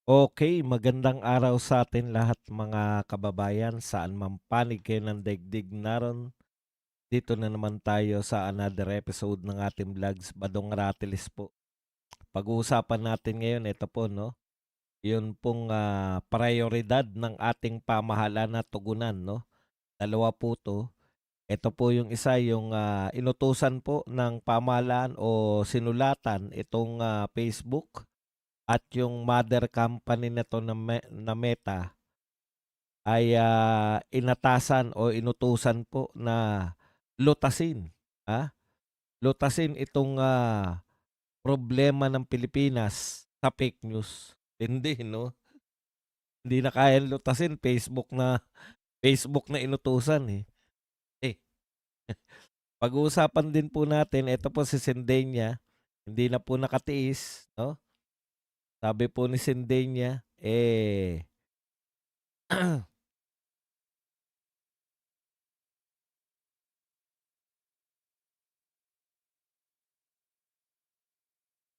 Okay, magandang araw sa atin lahat mga kababayan, saan man panig kayo ng daigdig naroon. Dito na naman tayo sa another episode ng ating vlogs, Badong Ratiles po. Pag-uusapan natin ngayon, ito po, no? Yun pong prioridad ng ating pamahalaan na tugunan, no? Dalawa po to. Ito po yung isa, yung inutusan po ng pamahalaan o sinulatan itong Facebook at yung mother company nito na Meta ay, inatasan o inutusan po na lutasin, ah, lutasin itong, problema ng Pilipinas sa fake news. Hindi 'no, hindi na kayang lutasin, Facebook na inutusan, eh. Eh, pag-uusapan din po natin ito po si Sendenya, hindi na po nakatiis 'no. Sabi po ni Sendenya,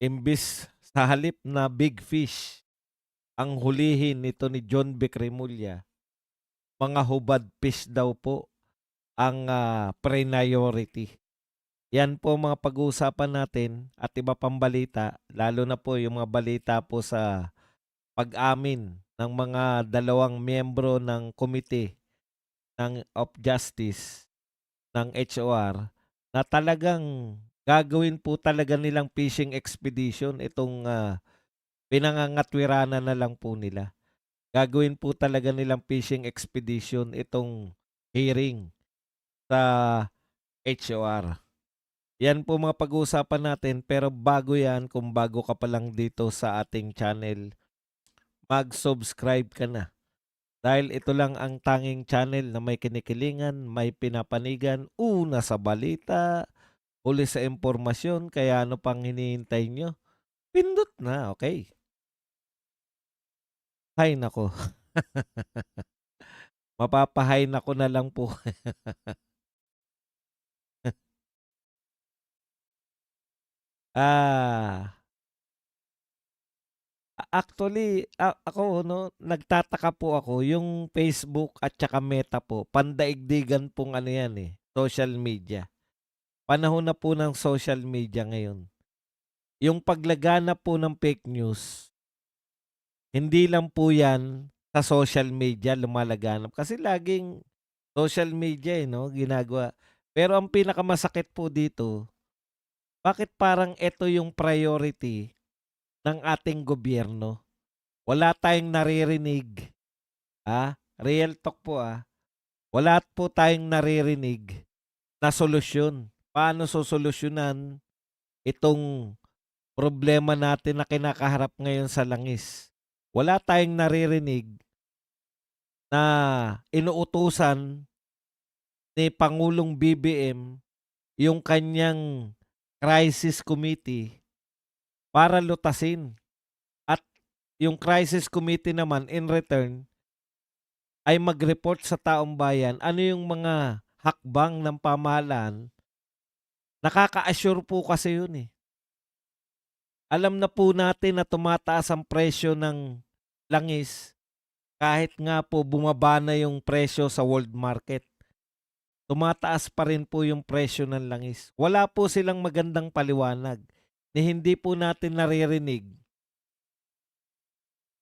imbis sa halip na big fish ang hulihin nito ni John Vic Remulla, mga hubad fish daw po ang, priority. Yan po ang mga pag-uusapan natin at iba pang balita, lalo na po yung mga balita po sa pag-amin ng mga dalawang miyembro ng Committee of Justice ng HOR na talagang gagawin po talaga nilang fishing expedition itong, pinangangatwiranan na lang po nila. Gagawin po talaga nilang fishing expedition itong hearing sa HOR. Yan po mga pag-uusapan natin, pero bago yan, kung bago ka pa lang dito sa ating channel, mag-subscribe ka na. Dahil ito lang ang tanging channel na may kinikilingan, may pinapanigan, una sa balita, huli sa impormasyon, kaya ano pang hinihintay nyo? Pindot na, okay? Hay nako, mapapahay nako na lang po. Ah, actually, ako 'no, nagtataka po ako yung Facebook at tsaka Meta po, pandaigdigan pong ano yan, eh, social media. Panahon na po ng social media ngayon. Yung paglaganap po ng fake news, hindi lang po yan sa social media lumalaganap kasi laging social media, eh, 'no, ginagawa. Pero ang pinakamasakit po dito, bakit parang eto yung priority ng ating gobyerno? Wala tayong naririnig. Real talk po, wala po tayong naririnig na solusyon. Paano sosolusyunan itong problema natin na kinakaharap ngayon sa langis? Wala tayong naririnig na inuutusan ni Pangulong BBM yung kanyang crisis committee para lutasin at yung crisis committee naman in return ay mag-report sa taong bayan ano yung mga hakbang ng pamahalaan. Nakaka-assure po kasi yun, eh. Alam na po natin na tumataas ang presyo ng langis kahit nga po bumaba na yung presyo sa world market. Tumataas pa rin po yung presyo ng langis. Wala po silang magandang paliwanag na hindi po natin naririnig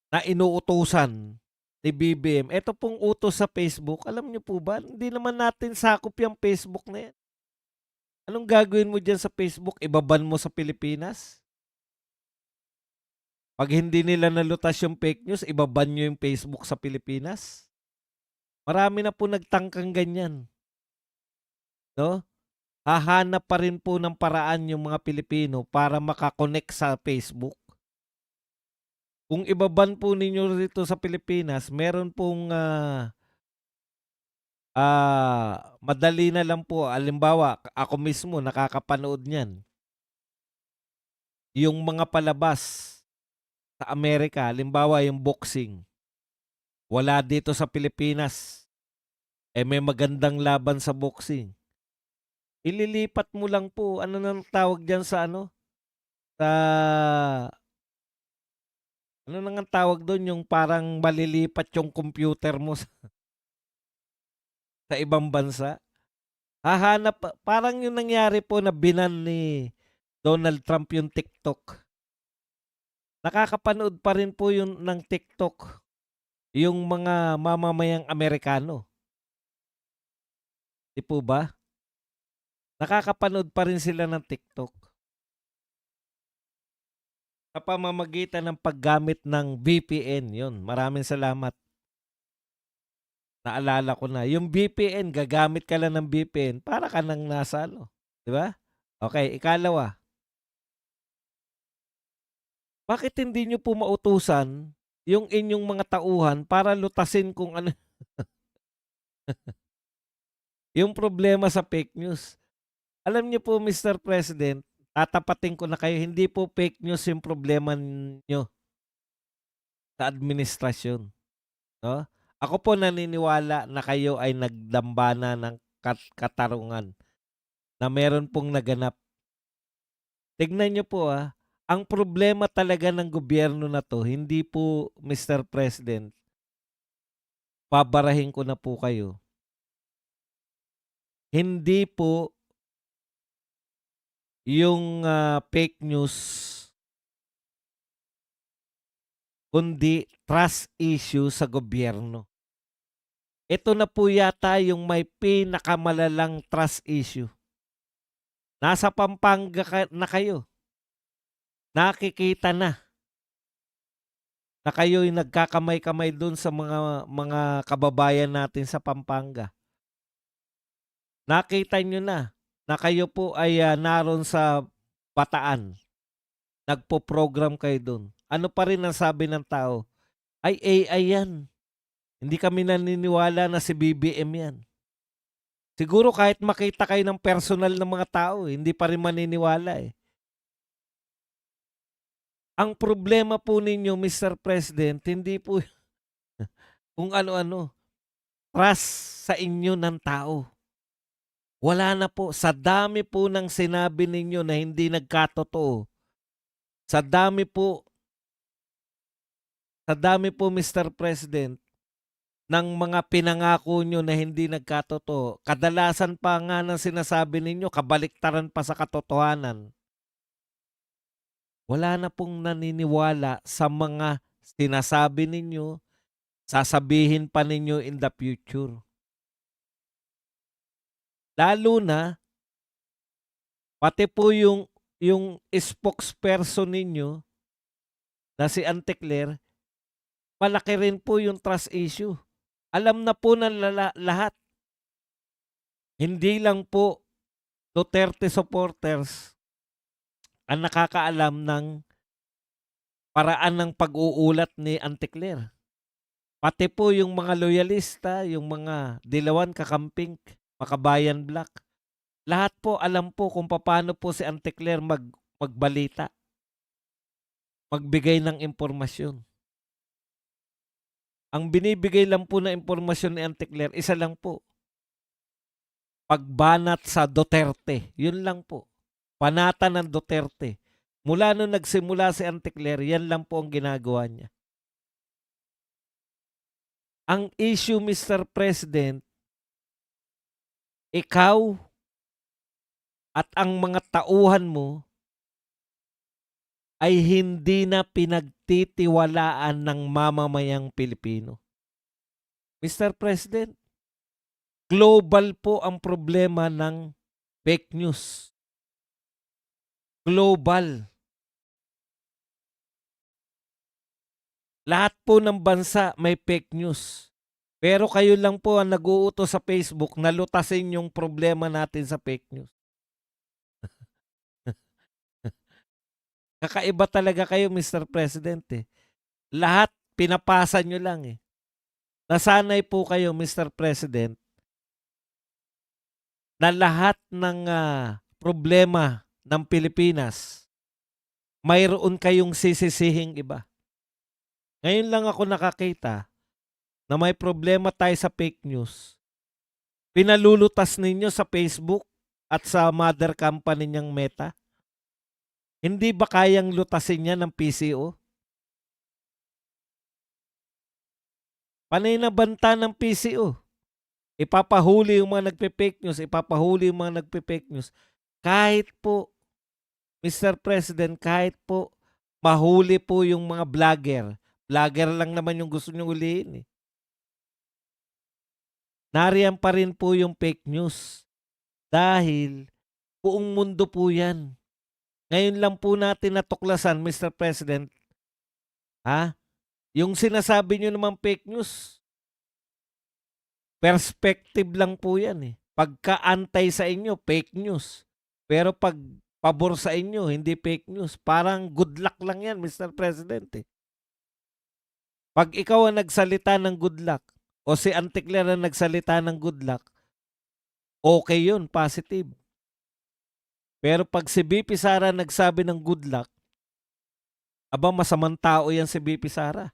na inuutusan ni BBM. Ito pong utos sa Facebook, alam niyo po ba, hindi naman natin sakop yung Facebook na yan. Anong gagawin mo diyan sa Facebook? Ibaban mo sa Pilipinas? 'Pag hindi nila nalutas yung fake news, iba-ban niyo yung Facebook sa Pilipinas? Marami na po nagtangkang ganyan, 'no? Hahanap pa rin po ng paraan yung mga Pilipino para maka-connect sa Facebook. Kung iba-ban po ninyo rito sa Pilipinas, meron pong, madali na lang po. Halimbawa, ako mismo nakakapanood niyan, yung mga palabas sa Amerika, halimbawa yung boxing, wala dito sa Pilipinas. May magandang laban sa boxing. Ililipat mo lang po, ano ng tawag diyan sa ano, sa Ano na ngang tawag dun, yung parang malilipat yung computer mo sa ibang bansa. Hahanap pa parang yung nangyari po na binan ni Donald Trump yung TikTok. Nakakapanood pa rin po yun ng TikTok yung mga mamamayang Amerikano, 'di po ba? Nakakapanood pa rin sila ng TikTok sa pamamagitan ng paggamit ng VPN, yun. Maraming salamat, naalala ko na. Yung VPN, gagamit ka lang ng VPN para ka ng nasa ano, 'di ba? Okey, ikalawa, bakit hindi niyo po mautusan yung inyong mga tauhan para lutasin kung ano yung problema sa fake news? Alam niyo po, Mr. President, tatapatin ko na kayo, hindi po fake news yung problema niyo sa administrasyon, 'no? Ako po naniniwala na kayo ay nagdambana ng katarungan na meron pong naganap. Tignan niyo po, ang problema talaga ng gobyerno na 'to hindi po, Mr. President, babarahin ko na po kayo, hindi po yung, fake news, kundi trust issue sa gobyerno. Ito na po yata yung may pinakamalalang trust issue. Nasa Pampanga na kayo, nakikita na kayo'y nagkakamay-kamay dun sa mga kababayan natin sa Pampanga. Nakita niyo na kayo po ay, naroon sa Bataan, nagpo-program kayo dun. Ano pa rin ang sabi ng tao, "Ay, AI yan, hindi kami naniniwala na si BBM yan." Siguro kahit makita kayo ng personal ng mga tao, hindi pa rin maniniwala, eh. Ang problema po ninyo, Mr. President, hindi po kung ano-ano, trust sa inyo ng tao. Wala na po, sa dami po ng sinabi ninyo na hindi nagkatotoo, sa dami po, Mr. President, ng mga pinangako nyo na hindi nagkatotoo, kadalasan pa nga ng sinasabi ninyo kabaliktaran pa sa katotohanan. Wala na pong naniniwala sa mga sinasabi ninyo, sasabihin pa ninyo in the future. Lalo na pati po yung spokesperson ninyo na si Auntie Claire, malaki rin po yung trust issue. Alam na po ng lahat, hindi lang po Duterte supporters ang nakakaalam ng paraan ng pag-uulat ni Auntie Claire. Pati po yung mga loyalista, yung mga Dilawan Kakamping, Makabayan Black, lahat po alam po kung paano po si Auntie Claire magbalita, magbigay ng impormasyon. Ang binibigay lang po na impormasyon ni Auntie Claire, isa lang po, pagbanat sa Duterte. Yun lang po. Panatan ng Duterte. Mula nung nagsimula si Auntie Claire, yan lang po ang ginagawa niya. Ang issue, Mr. President, ikaw at ang mga tauhan mo ay hindi na pinagtitiwalaan ng mamamayang Pilipino. Mr. President, global po ang problema ng fake news. Global. Lahat po ng bansa may fake news. Pero kayo lang po ang nag-uutos sa Facebook na lutasin yung problema natin sa fake news. Kakaiba talaga kayo, Mr. President, eh. Lahat pinapasa nyo lang, eh. Nasanay po kayo, Mr. President, na lahat ng problema ng Pilipinas, mayroon kayong sisisihing iba. Ngayon lang ako nakakita na may problema tayo sa fake news. Pinalulutas ninyo sa Facebook at sa mother company niyang Meta. Hindi ba kayang lutasin yan ng PCO? Panay na banta ng PCO. Ipapahuli yung mga nagpe-fake news, ipapahuli yung mga nagpe-fake news. Kahit po, Mr. President, kahit po mahuli po yung mga vlogger. Vlogger lang naman yung gusto nyo hulihin eh. Nariyan pa rin po yung fake news. Dahil buong mundo po yan. Ngayon lang po natin natuklasan, Mr. President, ha? Yung sinasabi nyo naman fake news, perspective lang po yan eh. Pagka-antay sa inyo, fake news. Pero pag pabor sa inyo, hindi fake news. Parang good luck lang yan, Mr. President eh. Pag ikaw ang nagsalita ng good luck, o si Antikler ang nagsalita ng good luck, okay yun, positive. Pero pag si BP Sara nagsabi ng good luck, aba masamang tao yan si BP Sara.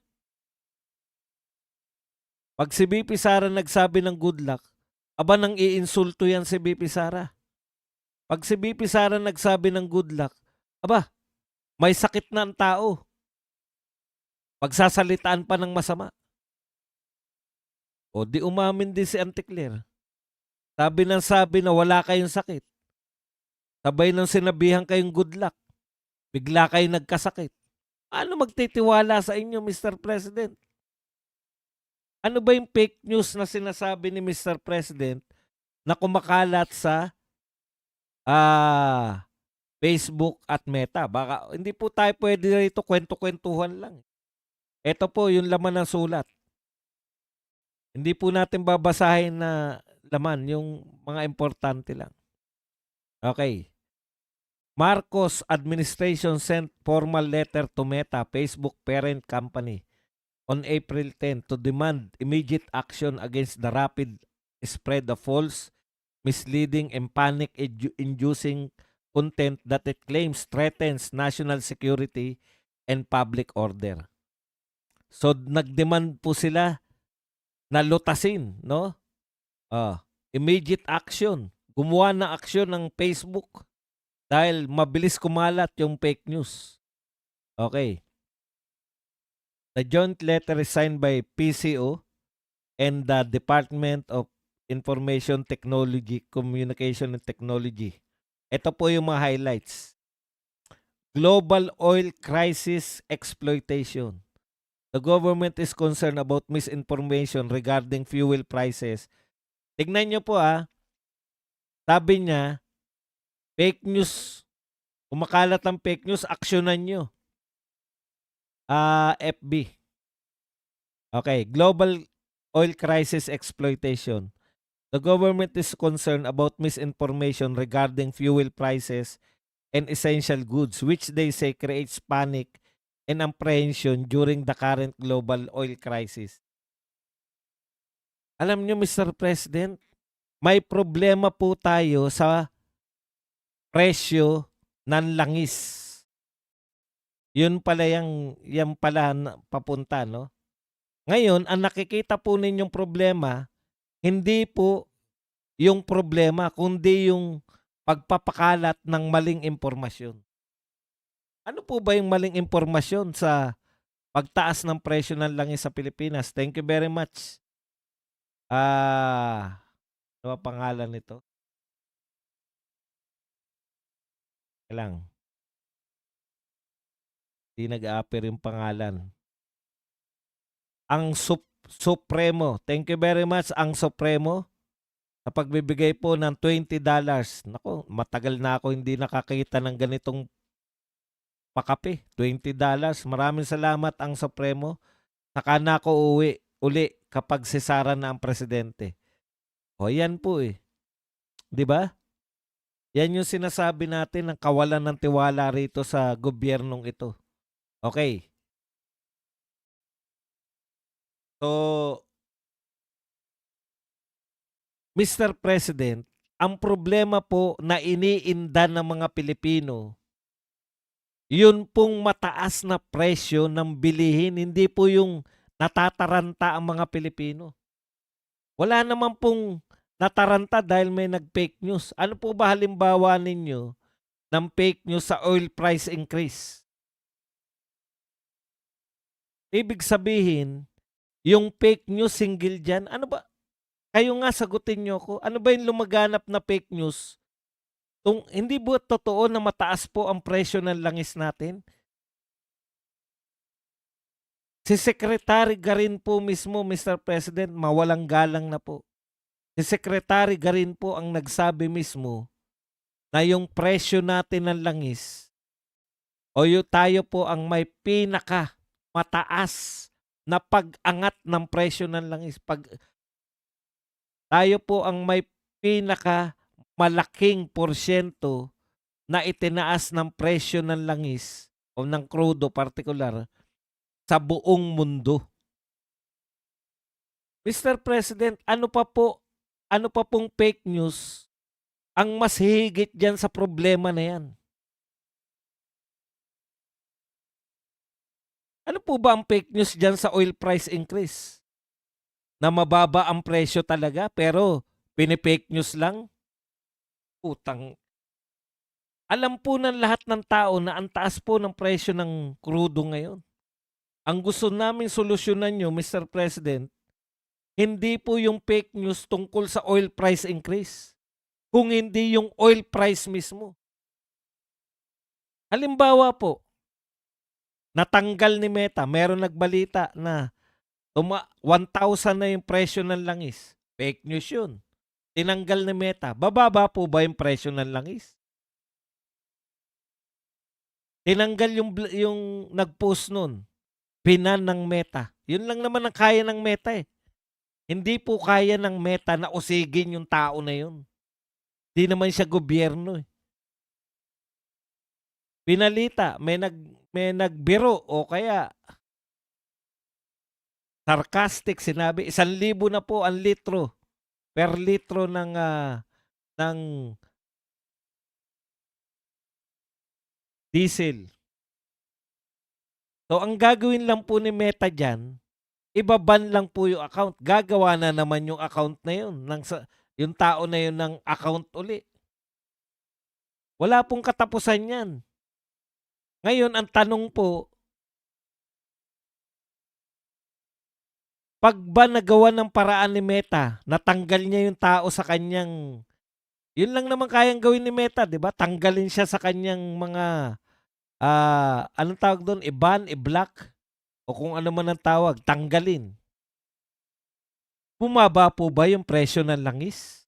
Pag si BP Sara nagsabi ng good luck, aba nang iinsulto yan si BP Sara. Pag si BP Sara nagsabi ng good luck, aba, may sakit na ang tao. Pagsasalitaan pa ng masama. O di umamin din si Antikler. Sabi na wala kayong sakit. Sabay nang sinabihan kayong good luck. Bigla kayong nagkasakit. Ano magtitiwala sa inyo, Mr. President? Ano ba yung fake news na sinasabi ni Mr. President na kumakalat sa Facebook at Meta? Baka hindi po tayo pwede rito kwento-kwentuhan lang. Ito po yung laman ng sulat. Hindi po natin babasahin na laman, yung mga importante lang. Okay. Marcos administration sent formal letter to Meta, Facebook parent company, on April 10 to demand immediate action against the rapid spread of false, misleading, and panic-inducing content that it claims threatens national security and public order. So, nagdemand po sila na lutasin, no? Immediate action. Gumawa ng action ng Facebook dahil mabilis kumalat yung fake news. Okay. The joint letter is signed by PCO and the Department of Information Technology, Communication and Technology. Ito po yung mga highlights. Global oil crisis exploitation. The government is concerned about misinformation regarding fuel prices. Tignan nyo po sabi niya, fake news. Kumakalat ang fake news, aksyonan nyo. FB. Okay, global oil crisis exploitation. The government is concerned about misinformation regarding fuel prices and essential goods, which they say creates panic and apprehension during the current global oil crisis. Alam nyo, Mr. President, may problema po tayo sa presyo ng langis. Yun pala yan pala papunta, no? Ngayon, ang nakikita po ninyong problema, hindi po yung problema, kundi yung pagpapakalat ng maling impormasyon. Ano po ba yung maling impormasyon sa pagtaas ng presyo ng langis sa Pilipinas? Thank you very much. Ano ba pangalan nito? Lang. Di nag-a-appear yung pangalan. Ang Supremo. Thank you very much, ang Supremo. Sa pagbibigay po ng $20. Nako, matagal na ako hindi nakakita ng ganitong pakape. $20. Maraming salamat ang Supremo. Saka na ako uli kapag si Sara na ang presidente. O yan po eh. 'Di ba? Yan yung sinasabi natin ng kawalan ng tiwala rito sa gobyernong ito. Okay. So, Mr. President, ang problema po na iniinda ng mga Pilipino, yun pong mataas na presyo ng bilihin, hindi po yung natataranta ang mga Pilipino. Wala naman pong nataranta dahil may nag-fake news. Ano po ba halimbawa ninyo ng fake news sa oil price increase? Ibig sabihin, Yung fake news hinggil diyan, ano ba kayo nga sagutin niyo ko, ano ba yung lumaganap na fake news? Hindi ba totoo na mataas po ang presyo ng langis natin? Si Secretary Garin po mismo, Mr. President, mawalang galang na po. Si Secretary Garin po ang nagsabi mismo na yung presyo natin ng langis o yung tayo po ang may pinaka mataas na pag-angat ng presyo ng langis. Tayo po ang may pinaka malaking porsyento na itinaas ng presyo ng langis o ng krudo partikular sa buong mundo. Mr. President, ano pa pong fake news ang mas hihigit diyan sa problema na 'yan? Ano po ba ang fake news diyan sa oil price increase? Na mababa ang presyo talaga pero pini-fake news lang? Putang alam po ng lahat ng tao na ang taas po ng presyo ng krudo ngayon. Ang gusto naming solusyonan niyo, Mr. President, hindi po yung fake news tungkol sa oil price increase, kung hindi yung oil price mismo. Halimbawa po, natanggal ni Meta, meron nagbalita na 1,000 na yung presyo ng langis. Fake news yun. Tinanggal ni Meta. Bababa po ba yung presyo ng langis? Tinanggal yung nag-post nun. Binan ng Meta. Yun lang naman ang kaya ng Meta eh. Hindi po kaya ng Meta na usigin yung tao na yun. Hindi naman siya gobyerno eh. Pinalita, may nagbiro o kaya sarcastic sinabi, 1,000 na po ang litro per litro ng diesel. So ang gagawin lang po ni Meta diyan, ibaban lang po yung account. Gagawa na naman yung account na yun yung tao na yun ng account uli. Wala pong katapusan 'yan. Ngayon ang tanong po, pag ba nagawa ng paraan ni Meta, natanggal niya yung tao sa kanyang yun lang naman kayang gawin ni Meta, 'di ba? Tanggalin siya sa kanyang mga, anong tawag dun, i-ban, i-block o kung ano man ang tawag, tanggalin. Bumaba po ba yung presyo ng langis?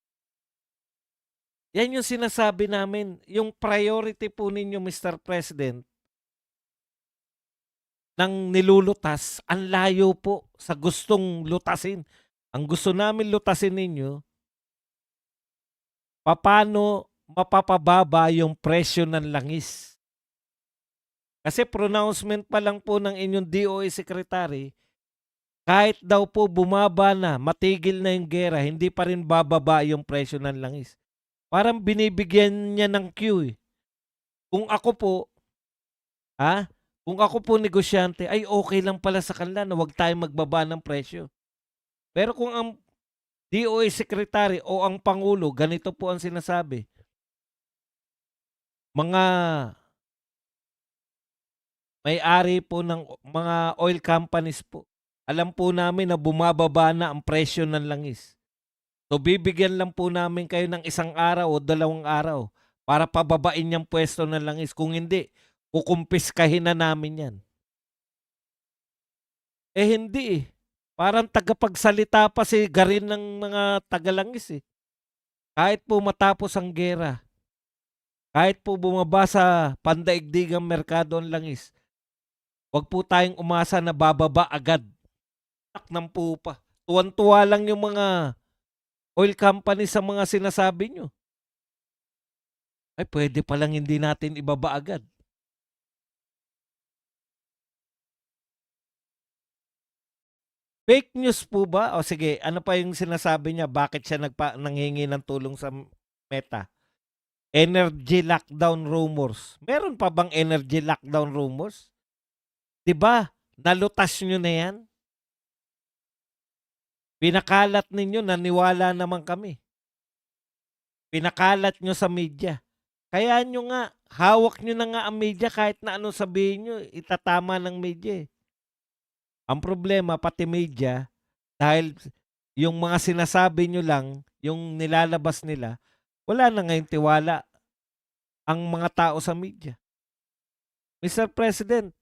Yan yung sinasabi namin, yung priority po ninyo, Mr. President, ng nilulutas, ang layo po sa gustong lutasin. Ang gusto namin lutasin ninyo, papaano mapapababa yung presyo ng langis. Kasi pronouncement pa lang po ng inyong DOE Secretary, kahit daw po bumaba na, matigil na yung gera, hindi pa rin bababa yung presyo ng langis. Parang binibigyan niya ng cue eh. Kung ako po, kung ako po negosyante, ay okay lang pala sa kanila na wag tayong magbaba ng presyo. Pero kung ang DOE Secretary o ang Pangulo, ganito po ang sinasabi. Mga may-ari po ng mga oil companies po, alam po namin na bumababa na ang presyo ng langis. So bibigyan lang po namin kayo ng 1 araw o 2 araw para pababain yung pwesto ng langis. Kung hindi, kukumpiskahin na namin yan. Eh hindi eh. Parang tagapagsalita pa si Garin ng mga tagalangis eh. Kahit po matapos ang gera, kahit po bumaba sa pandaigdigang merkado ang langis, wag po tayong umasa na bababa agad. Ng pupa. Tuwan-tuwa lang yung mga oil company sa mga sinasabi nyo. Ay, pwede palang hindi natin ibaba agad. Fake news po ba? O sige, ano pa yung sinasabi niya? Bakit siya nanghingi ng tulong sa Meta? Energy lockdown rumors. Meron pa bang energy lockdown rumors? 'Di ba? Nalutas nyo na yan. Pinakalat ninyo, naniwala naman kami. Pinakalat nyo sa media. Kaya nyo nga, hawak nyo na nga ang media kahit na ano sabihin nyo, itatama ng media eh. Ang problema, pati media, Dahil yung mga sinasabi niyo lang, yung nilalabas nila, wala na ngayong tiwala ang mga tao sa media. Mr. President,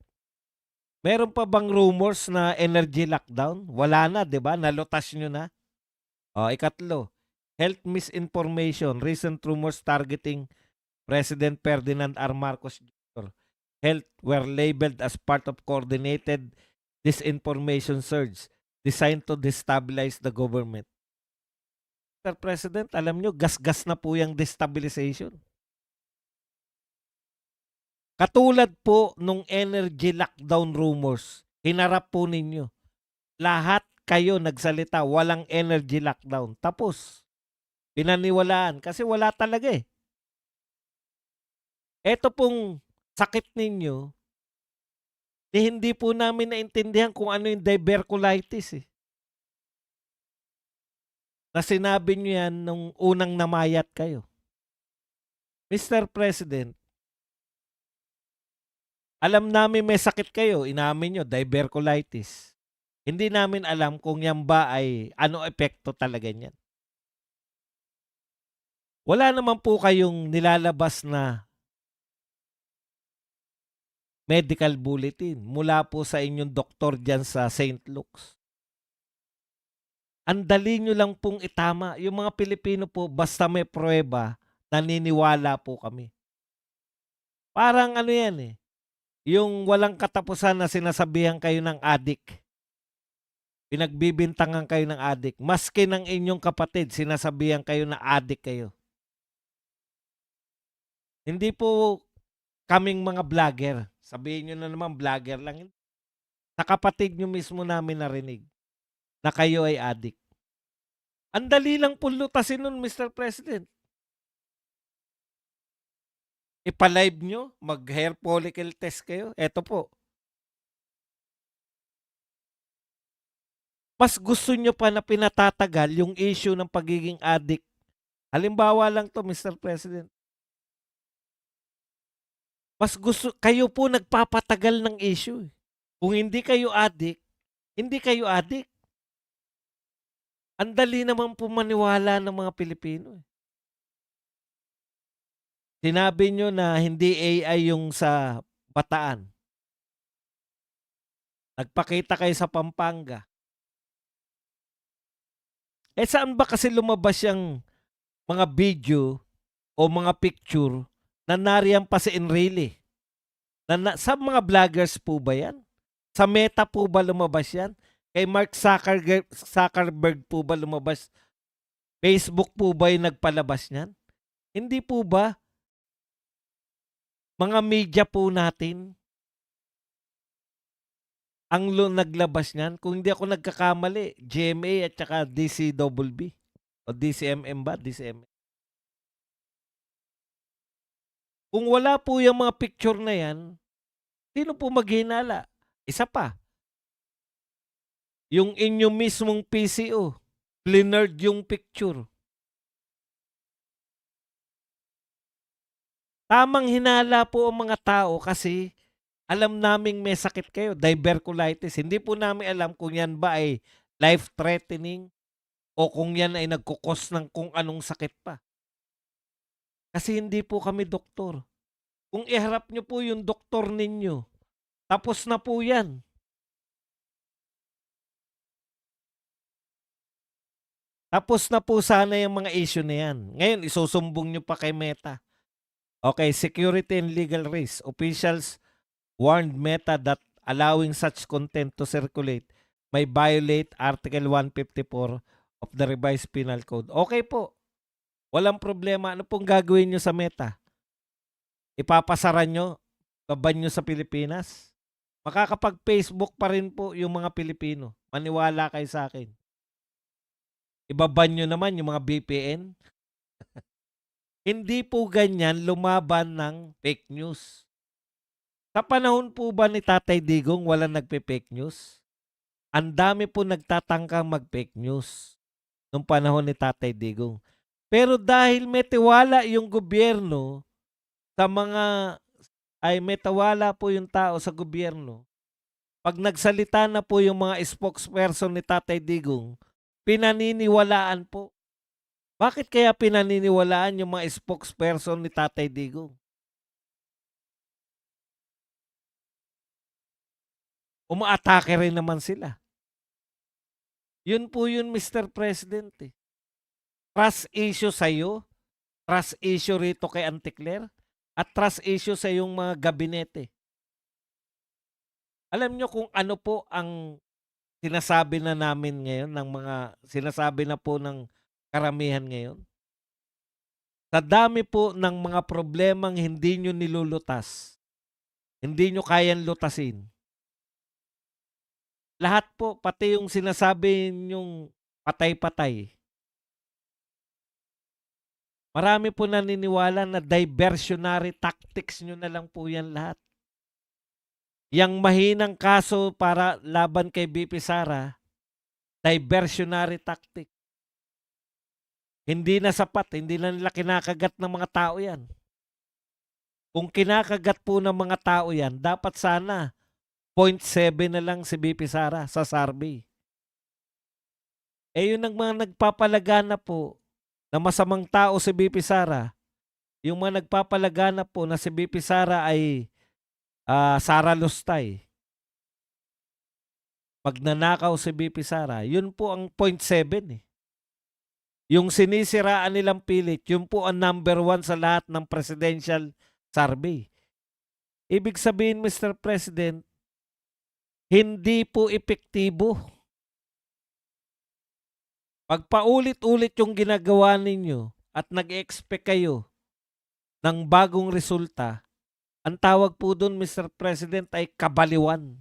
meron pa bang rumors na energy lockdown? Wala na, 'di ba? Nalutas niyo na. Ikatlo, health misinformation, recent rumors targeting President Ferdinand R. Marcos Jr. Health were labeled as part of coordinated disinformation surge designed to destabilize the government. Mr. President, alam nyo, gas-gas na po yung destabilization. Katulad po nung energy lockdown rumors, hinarap po ninyo. Lahat kayo nagsalita, walang energy lockdown. Tapos, pinaniwalaan kasi wala talaga eh. Eto pong sakit ninyo, hindi po namin naintindihan kung ano yung diverculitis eh. Na sinabi nyo yan nung unang namayat kayo. Mr. President, alam namin may sakit kayo, inamin nyo, diverculitis. Hindi namin alam kung yan ba ay ano epekto talaga niyan. Wala naman po kayong nilalabas na medical bulletin mula po sa inyong doktor dyan sa St. Luke's. Ang dali nyo lang pong itama. Yung mga Pilipino po, basta may pruweba, naniniwala po kami. Parang ano yan eh, yung walang katapusan na sinasabihan kayo ng adik. Pinagbibintangan kayo ng adik. Maski ng inyong kapatid, sinasabihan kayo na adik kayo. Hindi po kaming mga vlogger. Sabihin nyo na naman, vlogger lang. Sa kapatid nyo mismo namin narinig na kayo ay adik. Ang dali lang po lutasin nun, Mr. President. Ipa-live nyo, mag-hair follicle test kayo. Eto po. Mas gusto nyo pa na pinatatagal yung issue ng pagiging addict. Halimbawa lang to, Mr. President. Mas gusto, kayo po nagpapatagal ng issue. Kung hindi kayo addict, hindi kayo addict. Ang dali naman po maniwala ng mga Pilipino. Sinabi nyo na hindi AI yung sa Bataan. Nagpakita kayo sa Pampanga. Saan ba kasi lumabas yung mga video o mga picture na nariyan pa si Enrile? Sa mga vloggers po ba yan? Sa Meta po ba lumabas yan? Kay Mark Zuckerberg po ba lumabas? Facebook po ba yung nagpalabas niyan? Hindi po ba? Mga media po natin ang naglabas niyan. Kung hindi ako nagkakamali, GMA at saka DCWB. O DCMM ba? DCMM. Kung wala po yung mga picture na yan, sino po maghinala? Isa pa. Yung inyong mismong PCO, blurred yung picture. Tamang hinala po ang mga tao kasi alam naming may sakit kayo, diverculitis. Hindi po namin alam kung yan ba ay life-threatening o kung yan ay nagkukos ng kung anong sakit pa. Kasi hindi po kami doktor. Kung iharap nyo po yung doktor ninyo, tapos na po yan. Tapos na po sana yung mga issue na yan. Ngayon, isusumbong nyo pa kay Meta. Okay, security and legal risk. Officials warned Meta that allowing such content to circulate may violate Article 154 of the Revised Penal Code. Okay po. Walang problema. Ano pong gagawin nyo sa Meta? Ipapasaran nyo? Baban nyo sa Pilipinas? Makakapag-Facebook pa rin po yung mga Pilipino. Maniwala kayo sa akin. Ibaban nyo naman yung mga VPN. Hindi po ganyan lumaban ng fake news. Sa panahon po ba ni Tatay Digong walang nagpe-fake news? Ang dami po nagtatangkang mag-fake news nung panahon ni Tatay Digong. Pero dahil may tiwala yung gobyerno sa mga, ay may tiwala po yung tao sa gobyerno, 'Pag nagsalita na po yung mga spokesperson ni Tatay Digong, pinaniniwalaan po. Bakit kaya pinaniniwalaan yung mga spokesperson ni Tatay Digong? Umaatake rin naman sila. Yun po yun, Mr. President, eh. Trust issue sa'yo, trust issue rito kay Auntie Claire, at trust issue sa yung mga gabinete. Alam nyo kung ano po ang sinasabi na namin ngayon ng mga sinasabi na po ng karamihan ngayon? Sa dami po ng mga problemang hindi nyo nilulutas, hindi nyo kayang lutasin. Lahat po, pati yung sinasabi nyong patay-patay. Marami po naniniwala na diversionary tactics nyo na lang po yan lahat. Yang mahinang kaso para laban kay BP Sara, diversionary tactic. Hindi na sapat, hindi na nila kinakagat ng mga tao yan. Kung kinakagat po ng mga tao yan, dapat sana 0.7 na lang si BP Sara sa survey. Eh yun ang mga nagpapalagana po na masamang tao si BP Sara, yung mga nagpapalagana po na si BP Sara ay Sara Lustay. Pag nanakaw si BP Sara, yun po ang 0.7 eh. Yung sinisiraan nilang pilit, yun po ang number 1 sa lahat ng presidential survey. Ibig sabihin, Mr. President, hindi po epektibo. Pag paulit-ulit yung ginagawa ninyo at nag-expect kayo ng bagong resulta, ang tawag po doon, Mr. President, ay kabaliwan.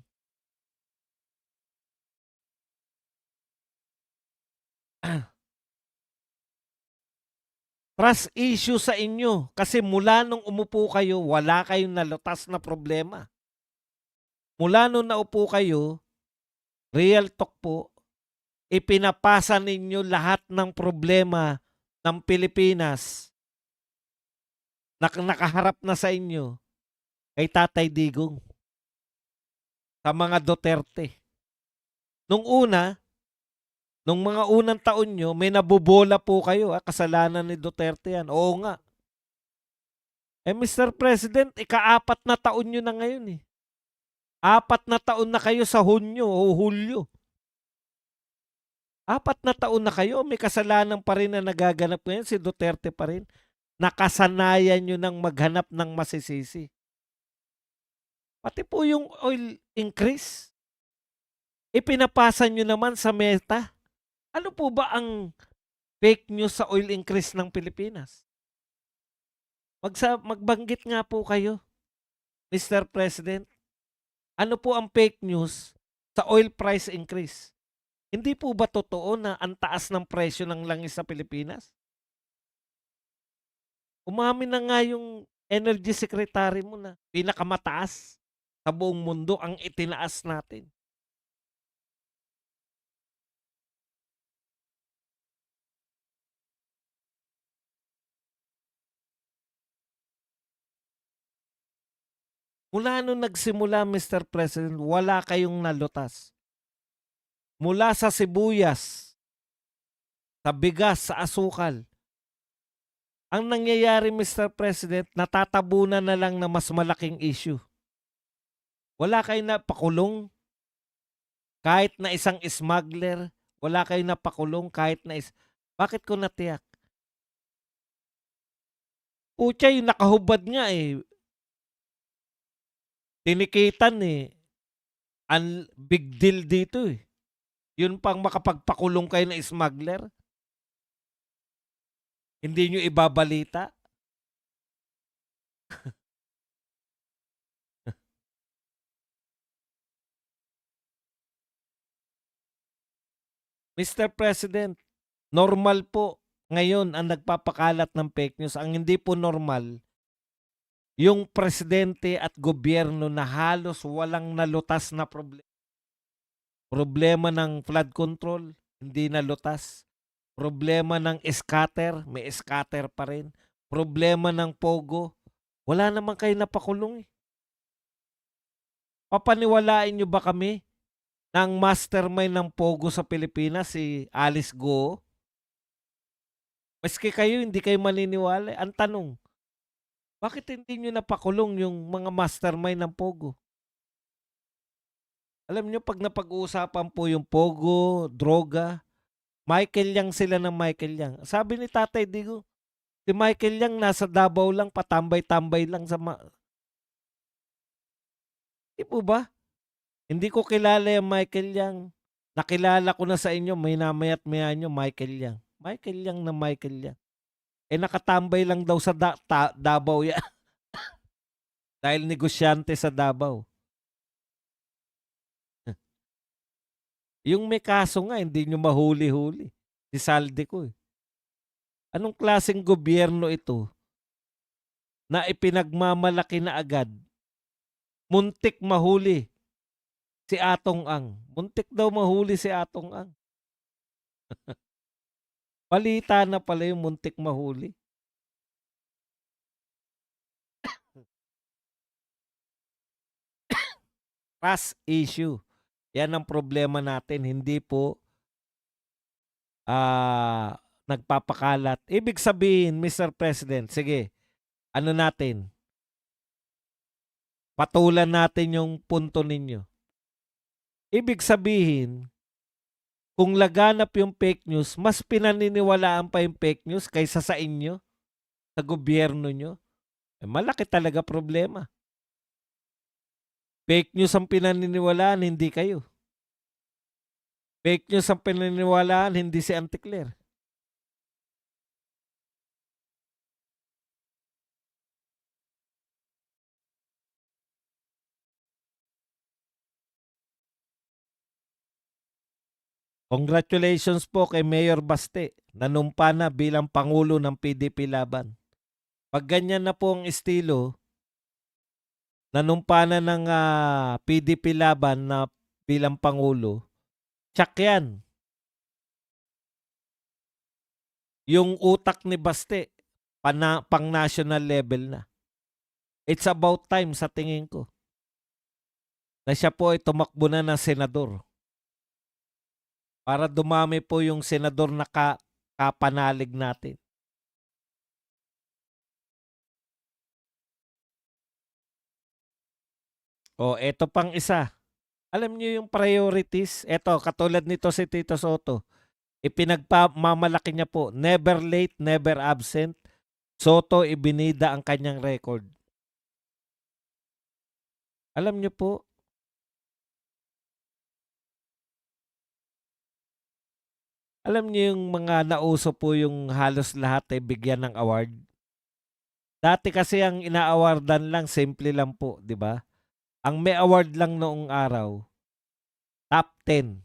Trust issue sa inyo kasi mula nung umupo kayo, wala kayong nalutas na problema. Mula nung naupo kayo, real talk po, ipinapasa ninyo lahat ng problema ng Pilipinas na nakaharap na sa inyo kay Tatay Digong, sa mga Duterte. Nung mga unang taon nyo, may nabobola po kayo. Kasalanan ni Duterte yan. Oo nga. Eh Mr. President, ika-4 na taon nyo na ngayon eh. 4 na taon na kayo sa Hunyo o Hulyo. 4 na taon na kayo, may kasalanan pa rin na nagaganap ngayon, si Duterte pa rin. Nakasanayan nyo nang maghanap ng masisisi. Pati po yung oil increase, ipinapasa nyo naman sa Meta. Ano po ba ang fake news sa oil increase ng Pilipinas? Magbanggit nga po kayo, Mr. President. Ano po ang fake news sa oil price increase? Hindi po ba totoo na ang taas ng presyo ng langis sa Pilipinas? Umamin na nga yung energy secretary mo na pinakamataas sa buong mundo ang itinaas natin. Mula nung nagsimula, Mr. President, wala kayong nalutas. Mula sa sibuyas, sa bigas, sa asukal. Ang nangyayari, Mr. President, natatabunan na lang na mas malaking issue. Wala kayong napakulong kahit na isang smuggler. Wala kayong napakulong kahit na Bakit ko natiyak? Pucha, yung nakahubad nga eh. Tinikitan eh. Ang big deal dito eh. Yun pang makapagpakulong kayo na smuggler. Hindi nyo ibabalita. Mr. President, normal po ngayon ang nagpapakalat ng fake news. Ang hindi po normal, yung presidente at gobyerno na halos walang nalutas na problema. Problema ng flood control, hindi nalutas. Problema ng scatter, may scatter pa rin. Problema ng pogo, wala naman kayo napakulong eh. Papaniwalain niyo ba kami na ang mastermind ng pogo sa Pilipinas si Alice Guo? Maski kayo hindi kayo maniniwala, ang tanong, bakit hindi niyo napakulong yung mga mastermind ng pogo? Alam niyo 'pag napag-uusapan po yung pogo, droga, Michael Yang sila ng Michael Yang. Sabi ni Tatay Digong, si Michael Yang nasa Davao lang, patambay-tambay lang sa 'di po ba? Hindi ko kilala yang Michael Yang. Nakilala ko na sa inyo maya-maya't maya niyo Michael Yang. Michael Yang na Michael Yang. Eh, nakatambay lang daw sa Davao yan dahil negosyante sa Davao. Yung may kaso nga hindi niyo mahuli-huli, si Saldico, eh. Anong klaseng gobyerno ito na ipinagmamalaki na agad, muntik mahuli si Atong Ang. Muntik daw mahuli si Atong Ang. Balita na pala yung muntik mahuli. Trust issue. Yan ang problema natin, hindi po nagpapakalat. Ibig sabihin, Mr. President, sige, ano natin, patulan natin yung punto ninyo. Ibig sabihin, kung laganap yung fake news, mas pinaniniwalaan pa yung fake news kaysa sa inyo, sa gobyerno nyo. Eh, malaki talaga problema. Fake news ang pinaniniwalaan, hindi kayo. Fake news ang pinaniniwalaan, hindi si Auntie Claire. Congratulations po kay Mayor Baste. Nanumpa na bilang Pangulo ng PDP Laban. Pag ganyan na po ang estilo, nanumpa na ng PDP Laban na bilang Pangulo, tsak yan. Yung utak ni Baste, pang national level na. It's about time sa tingin ko na siya po ay tumakbo na ng senador. Para dumami po yung senador na kapanalig natin. O, eto pang isa. Alam niyo yung priorities? Eto, katulad nito si Tito Soto. Ipinagmamalaki niya po, never late, never absent. Soto ibinida ang kanyang record. Alam niyo po, alam niyo yung mga nauso po yung halos lahat ay bigyan ng award. Dati kasi ang ina-awardan lang, simple lang po, di ba? Ang may award lang noong araw, top 10.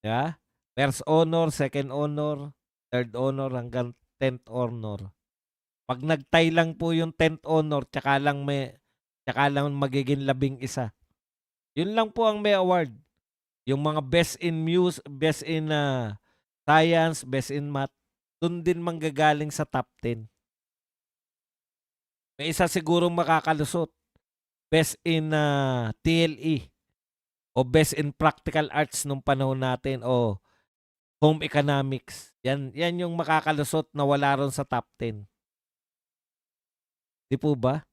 Yeah? First honor, second honor, third honor, hanggang 10th honor. Pag nagtay lang po yung 10th honor, tsaka lang magiging 11. Yun lang po ang may award. Yung mga best in music, best in science, best in math, dun din manggagaling sa top 10. May isa sigurong makakalusot. Best in TLE o best in practical arts nung panahon natin o home economics. Yan yung makakalusot na wala ron sa top 10. Di po ba?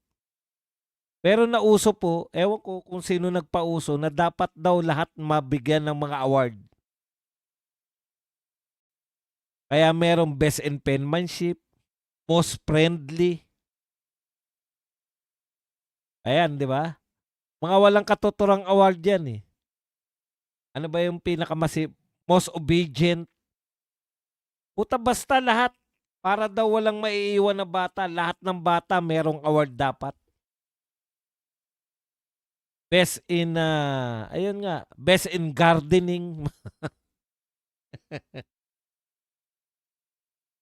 Pero nauso po, ewan ko kung sino nagpauso na dapat daw lahat mabigyan ng mga award. Kaya merong best in penmanship, most friendly. Ayan, di ba? Mga walang katuturang award yan eh. Ano ba yung most obedient? Puta basta lahat. Para daw walang maiiwan na bata. Lahat ng bata merong award dapat. Best in, ayun nga, best in gardening.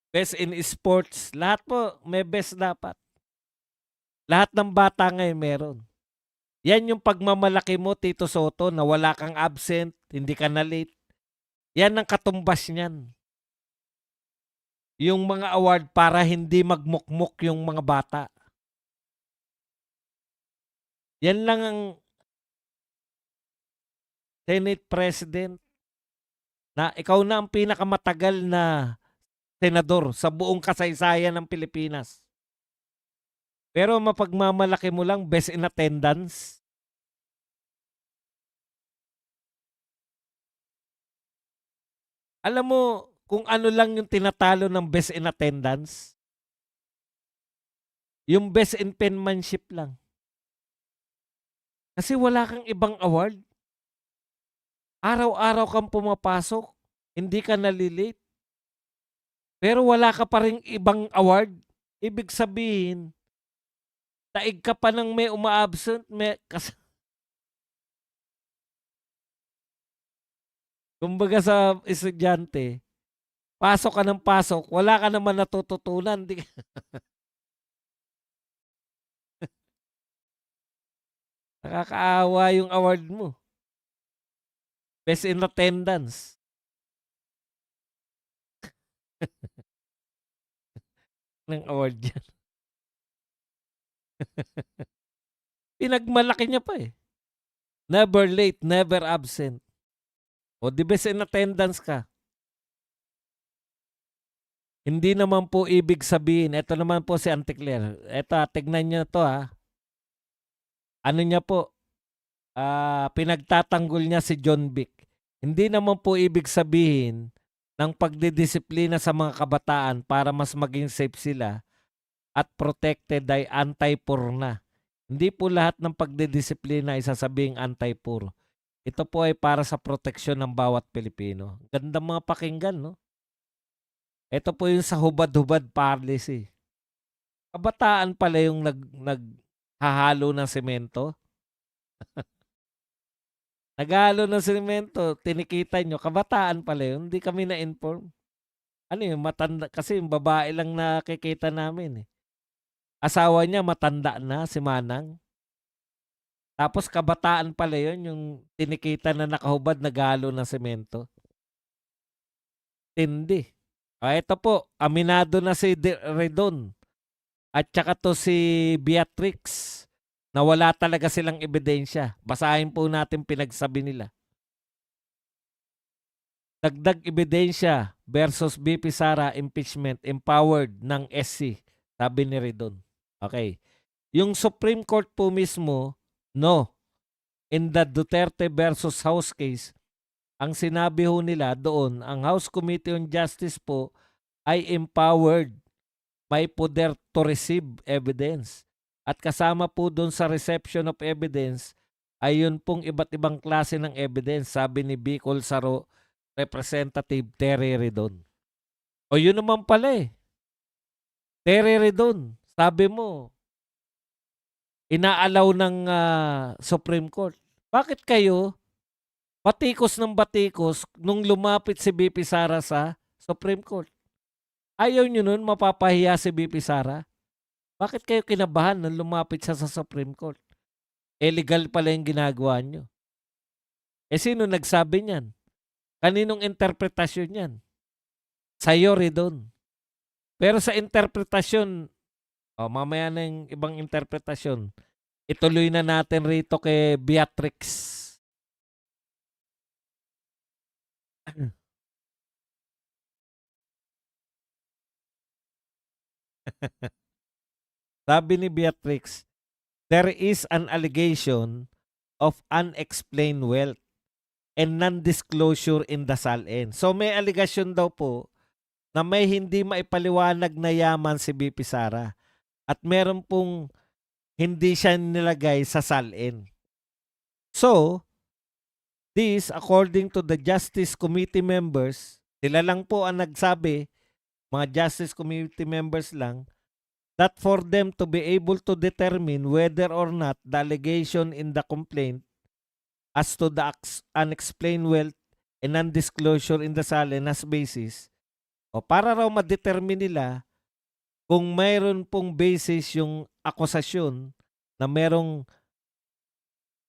Best in sports. Lahat po may best dapat. Lahat ng bata ngayon meron. Yan yung pagmamalaki mo, Tito Soto, na wala kang absent, hindi ka na late. Yan ang katumbas niyan. Yung mga award para hindi magmukmuk yung mga bata. Yan lang ang Senate President, na ikaw na ang pinakamatagal na senador sa buong kasaysayan ng Pilipinas. Pero mapagmamalaki mo lang best in attendance. Alam mo kung ano lang yung tinatalo ng best in attendance? Yung best in penmanship lang. Kasi wala kang ibang award. Araw-araw kang pumapasok, hindi ka nalilate. Pero wala ka pa ring ibang award. Ibig sabihin, daig ka pa ng may uma-absent, kumbaga sa estudyante, pasok ka ng pasok, wala ka naman natututunan. Nakakaawa yung award mo. Best in attendance. Ng award yan. Pinagmalaki niya pa eh. Never late, never absent. O di best in attendance ka. Hindi naman po ibig sabihin, ito naman po si Auntie Claire. Ito, tignan niyo to ha. Ano niya po, pinagtatanggol niya si John Vic. Hindi naman po ibig sabihin ng pagdidisiplina sa mga kabataan para mas maging safe sila at protected ay anti-poor na. Hindi po lahat ng pagdidisiplina ay sasabing anti-poor. Ito po ay para sa proteksyon ng bawat Pilipino. Ganda mga pakinggan, no? Ito po yung sa hubad-hubad policy. Kabataan pala yung naghahalo ng semento. Naghahalo ng semento, tinikita nyo, kabataan pala yun. Hindi kami na-inform. Ano yun, matanda, kasi yung babae lang nakikita namin eh. Asawa niya matanda na, si Manang. Tapos kabataan pala yun, yung tinikita na nakahubad, naghahalo ng semento. Tindi. Ito po, aminado na si Redon at saka to si Beatrix na wala talaga silang ebidensya. Basahin po natin pinagsabi nila. Dagdag ebidensya versus BP Sara impeachment empowered ng SC, sabi ni Redon. Okay. Yung Supreme Court po mismo, no. In the Duterte versus House case, ang sinabi ho nila doon, ang House Committee on Justice po ay empowered, may poder to receive evidence. At kasama po doon sa reception of evidence ay yun pong iba't ibang klase ng evidence, sabi ni Bicol Saro Representative Terry Redon. O yun naman pala eh. Terry Redon, sabi mo, inaalaw ng Supreme Court. Bakit kayo batikos ng batikos nung lumapit si BP Sara sa Supreme Court? Ayaw nyo nun mapapahiya si BP Sara? Bakit kayo kinabahan nung lumapit siya sa Supreme Court? Legal pala yung ginagawa nyo. Sino nagsabi niyan? Kaninong interpretasyon yan? Sa'yo, Redon. Pero sa interpretasyon, mamaya na yung ibang interpretasyon, ituloy na natin rito kay Beatrix. Sabi ni Beatrix, there is an allegation of unexplained wealth and non-disclosure in the SALN. So may allegation daw po na may hindi maipaliwanag na yaman si BP Sara at meron pong hindi siya nilagay sa SALN. So, this according to the Justice Committee members, sila lang po ang nagsabi, mga Justice Committee members lang, that for them to be able to determine whether or not the allegation in the complaint as to the unexplained wealth and non-disclosure in the SALN has basis, o para raw ma-determine nila kung mayroon pong basis yung akusasyon na merong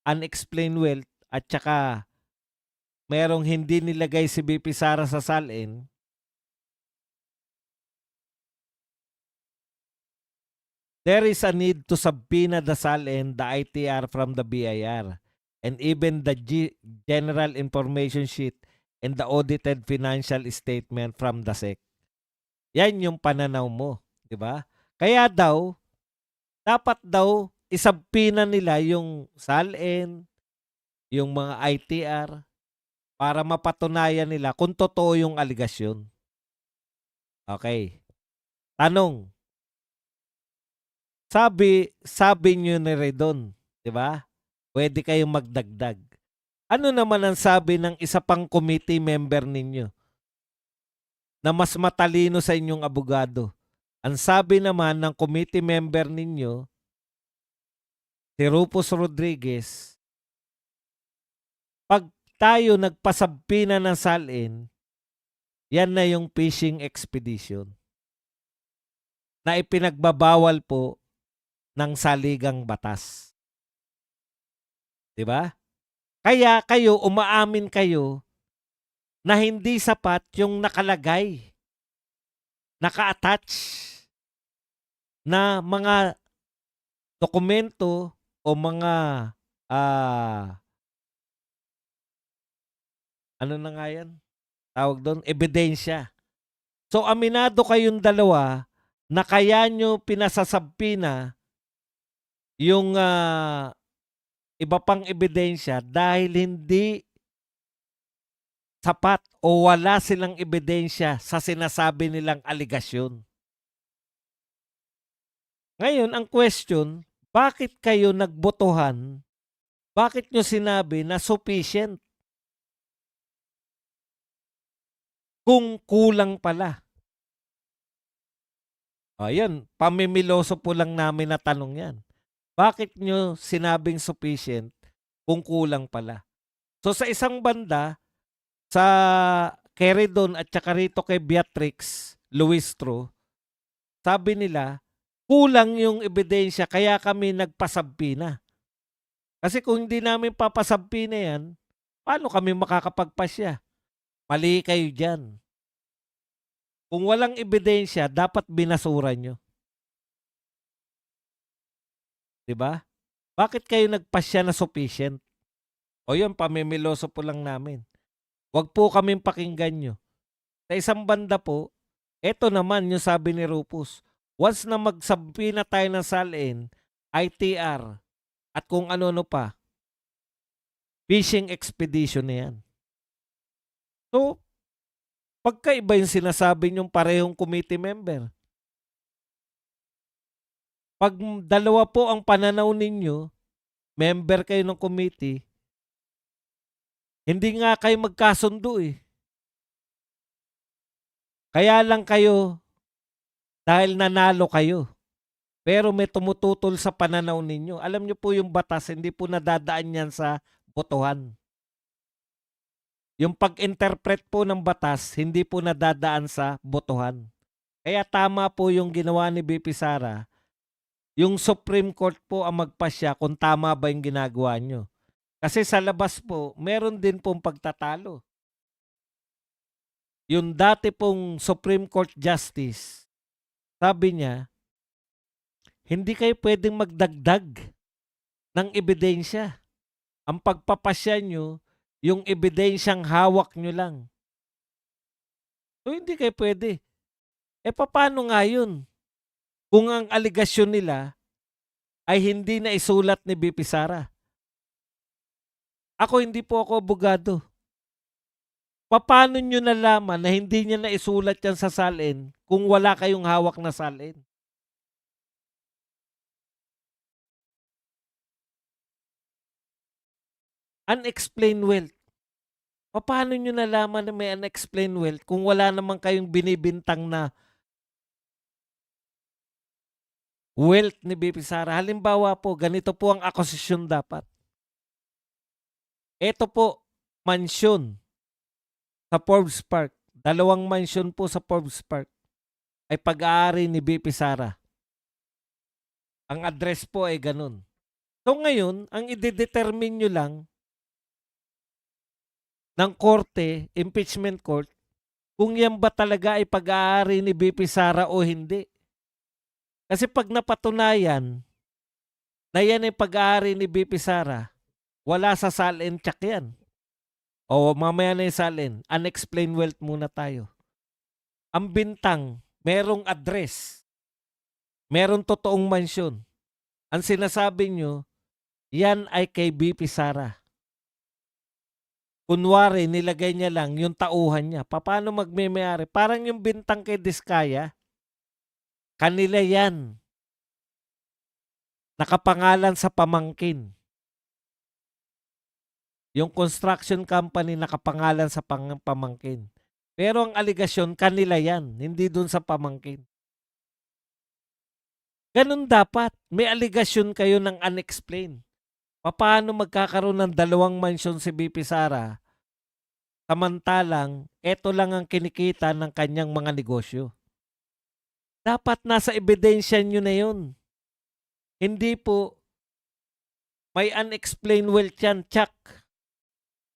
unexplained wealth at saka merong hindi nilagay si BP Sara sa SALN, there is a need to subpoena the SALN, the ITR from the BIR. and even the general information sheet and the audited financial statement from the SEC. Yan yung pananaw mo, di ba? Kaya daw, dapat daw isabpina nila yung SALN, yung mga ITR, para mapatunayan nila kung totoo yung aligasyon. Okay. Tanong, sabi nyo ni Redon, di ba? Pwede kayong magdagdag. Ano naman ang sabi ng isa pang committee member ninyo na mas matalino sa inyong abogado? Ang sabi naman ng committee member ninyo, si Rufus Rodriguez, pag tayo nagpasabpina ng SALN, yan na yung fishing expedition na ipinagbabawal po ng saligang batas. 'Di ba? Kaya kayo, umaamin kayo na hindi sapat yung nakalagay, naka-attach na mga dokumento o mga ano na nga yan? Tawag doon, ebidensya. So aminado kayong dalawa na kaya nyo pinasasabpina yung iba pang ebidensya dahil hindi sapat o wala silang ebidensya sa sinasabi nilang aligasyon. Ngayon, ang question, bakit kayo nagbotohan? Bakit nyo sinabi na sufficient? Kung kulang pala. Ayun, pamimiloso po lang namin na tanong yan. Bakit nyo sinabing sufficient kung kulang pala? So sa isang banda, sa Keredon at saka rito kay Beatrix Luistro, sabi nila, kulang yung ebidensya kaya kami nagpasabpina. Kasi kung hindi namin papasabpina yan, paano kami makakapagpasya? Mali kayo dyan. Kung walang ebidensya, dapat binasura nyo. Diba? Bakit kayo nagpasya na sufficient? O yun, pamimiloso po lang namin. Huwag po kaming pakinggan nyo. Sa isang banda po, eto naman yung sabi ni Rufus. Once na magsabpina tayo ng SALN, ITR, at kung ano-ano pa, fishing expedition na yan. So, pagkaiba yung sinasabi niyong parehong committee member. Pag dalawa po ang pananaw ninyo, member kayo ng committee, hindi nga kayo magkasundo eh. Kaya lang kayo, dahil nanalo kayo, pero may tumututol sa pananaw ninyo. Alam niyo po yung batas, hindi po nadadaan yan sa botohan. Yung pag-interpret po ng batas, hindi po nadadaan sa botohan. Kaya tama po yung ginawa ni BP Sara. Yung Supreme Court po ang magpasya kung tama ba yung ginagawa nyo. Kasi sa labas po, meron din pong pagtatalo. Yung dati pong Supreme Court Justice, sabi niya, hindi kayo pwedeng magdagdag ng ebidensya. Ang pagpapasya nyo, yung ebidensyang hawak nyo lang. So hindi kayo pwede. Paano nga yun? Kung ang aligasyon nila ay hindi na isulat ni BP Sara. Ako hindi po ako abogado. Paano nyo nalaman na hindi niya na isulat yan sa SALN kung wala kayong hawak na SALN? Unexplained wealth. Paano nyo nalaman na may unexplained wealth kung wala naman kayong binibintang na wealth ni BP Sara? Halimbawa po, ganito po ang akusasyon dapat. Ito po, mansyon sa Forbes Park. 2 mansyon po sa Forbes Park ay pag-aari ni BP Sara. Ang address po ay ganun. So ngayon, ang i-determine nyo lang ng korte, impeachment court, kung yan ba talaga ay pag-aari ni BP Sara o hindi. Kasi pag napatunayan na yan ay pag-aari ni BP Sara, Wala sa salin check yan. O mamaya na yung salin, unexplained wealth muna tayo. Ang bintang, merong address, merong totoong mansyon. Ang sinasabi nyo, yan ay kay BP Sara. Kunwari, nilagay niya lang yung tauhan niya. Paano magmemayari? Parang yung bintang kay Diskaya, kanila yan. Nakapangalan sa pamangkin. Yung construction company nakapangalan sa pamangkin. Pero ang aligasyon, kanila yan, hindi dun sa pamangkin. Ganun dapat. May aligasyon kayo ng unexplained. Paano magkakaroon ng 2 mansyon si BP Sara samantalang eto lang ang kinikita ng kanyang mga negosyo? Dapat nasa ebidensya nyo na yun. Hindi po may unexplained wealth yan, tsak.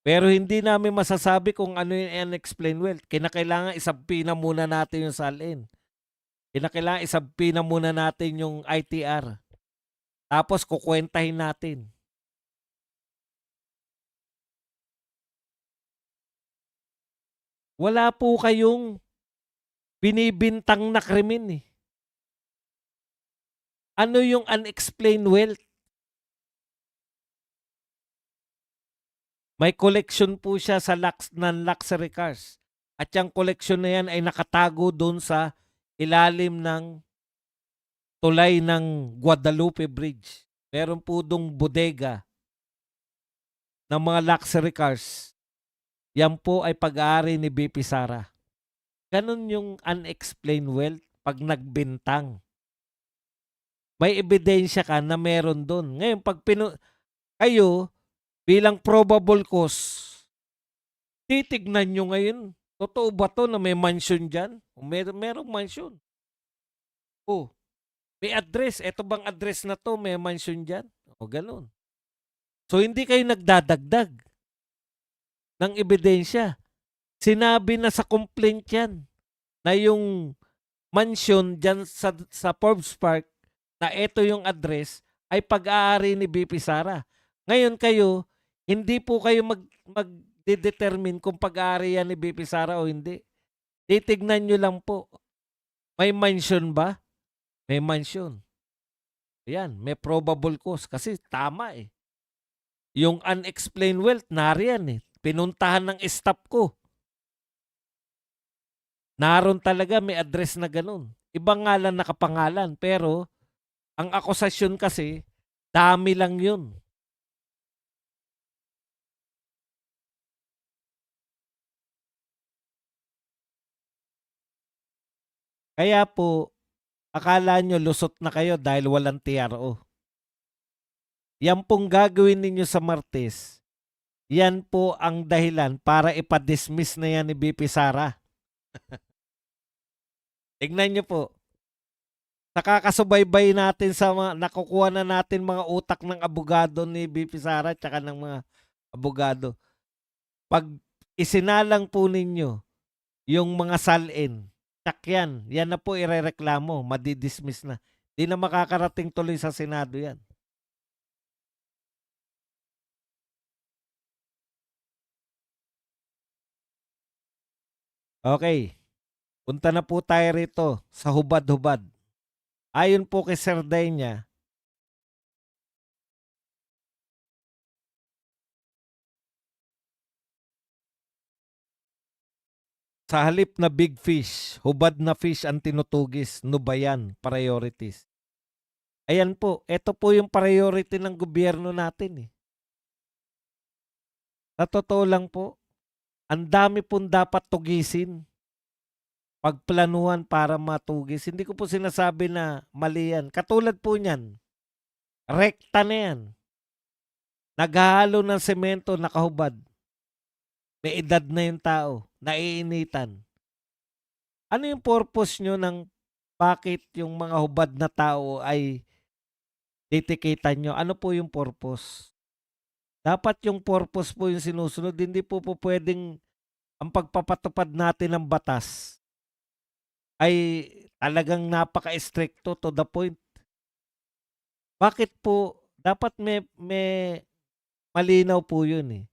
Pero hindi namin masasabi kung ano yung unexplained wealth. Kinakailangan isabpi na muna natin yung salin. Kinakailangan isabpi na muna natin yung ITR. Tapos kukwentahin natin. Wala po kayong binibintang na krimen eh. Ano yung unexplained wealth? May collection po siya sa non-luxury cars. At yung collection na yan ay nakatago doon sa ilalim ng tulay ng Guadalupe Bridge. Meron po doong bodega ng mga luxury cars. Yan po ay pag-aari ni BP Sara. Ganon yung unexplained wealth pag nagbintang. May ebidensya ka na meron doon. Ngayon, pag kayo, bilang probable cause, titignan nyo ngayon, totoo ba to na may mansion dyan? O merong mansion. O, may address. Ito bang address na to, may mansion dyan? O, ganun. So, hindi kayo nagdadagdag ng ebidensya. Sinabi na sa complaint yan na yung mansion dyan sa Forbes Park na ito yung address ay pag-aari ni BP Sara. Ngayon kayo, hindi po kayo mag-determine kung pag-aari yan ni BP Sara o hindi. Titignan nyo lang po. May mansion ba? May mansion. Ayan, may probable cause kasi tama eh. Yung unexplained wealth, nariyan eh. Pinuntahan ng staff ko. Naroon talaga may address na ganun. Ibang ngalan nakapangalan pero ang akusasyon kasi dami lang yun. Kaya po, akala nyo lusot na kayo dahil walang TRO. Yan pong gagawin ninyo sa Martes, yan po ang dahilan para ipa-dismiss na yan ni BP Sara. Tignan nyo po. Nakakasubaybay natin sa nakukuha na natin mga utak ng abogado ni BP Sara tsaka ng mga abogado. Pag isinalang po ninyo yung mga salin, tsak yan. Yan na po irereklamo. Madidismiss na. Di na makakarating tuloy sa Senado yan. Okay. Punta na po tayo rito sa hubad-hubad. Ayon po kay Sir Denya, sa halip na big fish, hubad na fish ang tinutugis, nubayan, priorities. Ayan po, ito po yung priority ng gobyerno natin eh. Sa totoo lang po, ang dami pong dapat tugisin, pagplanuhan para matugis. Hindi ko po sinasabi na mali yan. Katulad po niyan, rekta na yan. Naghahalo ng semento, nakahubad. May edad na yung tao, naiinitan. Ano yung purpose nyo ng bakit yung mga hubad na tao ay titikitan nyo? Ano po yung purpose? Dapat yung purpose po yung sinusunod. Hindi po pwedeng ang pagpapatupad natin ng batas ay talagang napaka-stricto to the point. Bakit po dapat may malinaw po yun, eh.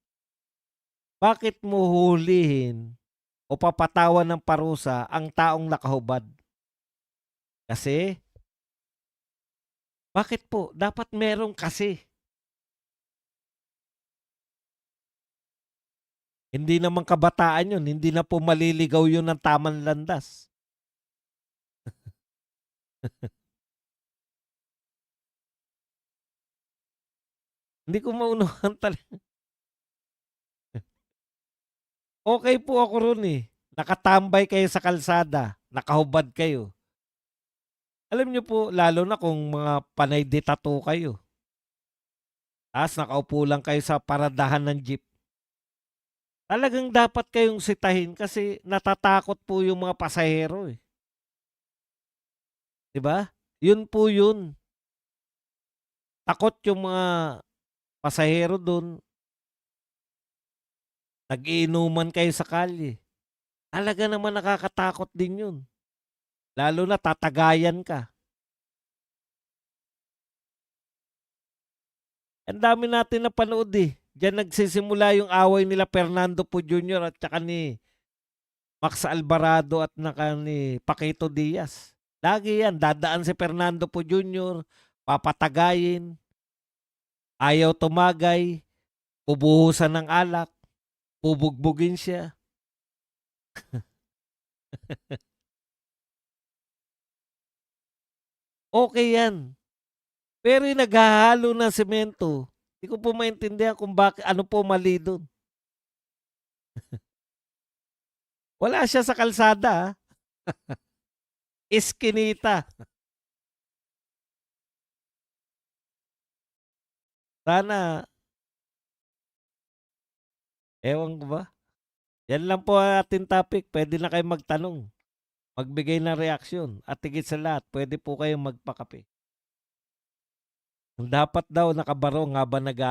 Bakit mo huhulihin o papatawan ng parusa ang taong nakahubad? Kasi? Bakit po? Dapat meron kasi. Hindi naman kabataan yun, hindi na po maliligaw yun ng tamang landas. Hindi ko maunawaan talaga. Okey po ako ro'n, eh. Nakatambay kayo sa kalsada, nakahubad kayo. Alam niyo po lalo na kung mga panay de-tattoo kayo, ta's nakaupo lang kayo sa paradahan ng jeep. Talagang dapat kayong sitahin kasi natatakot po yung mga pasahero, eh, 'di ba? Yun po yun, takot yung mga pasahero dun, nag-iinuman kayo sa kalye. Talaga naman nakakatakot din yun, lalo na tatagayan ka. Ang dami natin napanood, eh, diyan nagsisimula yung away nila Fernando Poe Jr. at tsaka ni Max Alvarado at ni Paquito Diaz. Lagi yan, dadaan si Fernando Poe Jr., papatagayin, ayaw tumagay, ubuhusan ng alak, bubugbugin siya. Okay yan. Pero yung naghahalo ng semento, di ko po maintindihan kung ano po mali dun. Wala siya sa kalsada, iskinita. Sana, ewan ko ba? Yan lang po ang ating topic. Pwede na kayong magtanong, magbigay ng reaksyon, at higit sa lahat, pwede po kayong magpakape. Dapat daw nakabarong habang